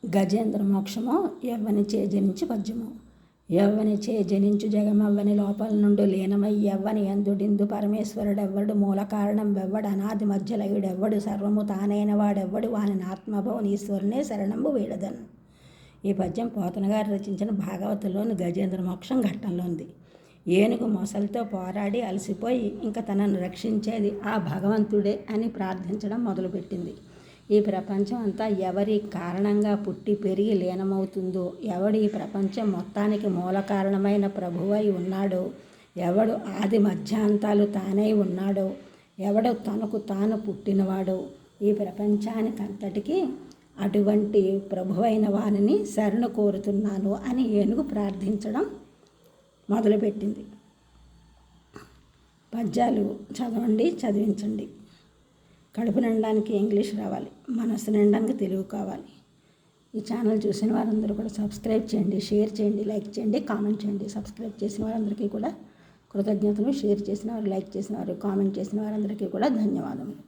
గజేంద్ర మోక్షము యవ్వనిచే జనించి పద్యము. యవ్వనిచే జనించు జగమవ్వని లోపల నుండి లీనమై యవ్వని ఎందుడిందు పరమేశ్వరుడెవ్వడు మూల కారణం వెవ్వడు అనాది మధ్యలయుడెవ్వడు సర్వము తానైన వాడెవ్వడు వాని ఆత్మభవన్ ఈశ్వరునే శరణంబు వీడదను. ఈ పద్యం పోతన గారు రచించిన భాగవతంలోని గజేంద్ర మోక్షం ఘట్టంలోనిది. ఏనుగు మొసలితో పోరాడి అలసిపోయి ఇంకా తనను రక్షించేది ఆ భగవంతుడే అని ప్రార్థించడం మొదలుపెట్టింది. ఈ ప్రపంచం అంతా ఎవరి కారణంగా పుట్టి పెరిగి లీనమవుతుందో, ఎవడు ఈ ప్రపంచం మొత్తానికి మూల కారణమైన ప్రభువై ఉన్నాడో, ఎవడు ఆది మధ్యాంతాలు తానై ఉన్నాడో, ఎవడు తనకు తాను పుట్టినవాడో, ఈ ప్రపంచానికంతటికీ అటువంటి ప్రభువైన వానిని శరణు కోరుతున్నాను అని ఏనుగు ప్రార్థించడం మొదలుపెట్టింది. పద్యాలు చదవండి, చదివించండి. కడుపు నిండడానికి ఇంగ్లీష్ రావాలి, మనసు నిండడానికి తెలుగు కావాలి. ఈ ఛానల్ చూసిన వారందరూ కూడా సబ్స్క్రైబ్ చేయండి, షేర్ చేయండి, లైక్ చేయండి, కామెంట్ చేయండి. సబ్స్క్రైబ్ చేసిన వారందరికీ కూడా కృతజ్ఞతలు, షేర్ చేసిన వారు, లైక్ చేసిన వారు, కామెంట్ చేసిన వారందరికీ కూడా ధన్యవాదములు.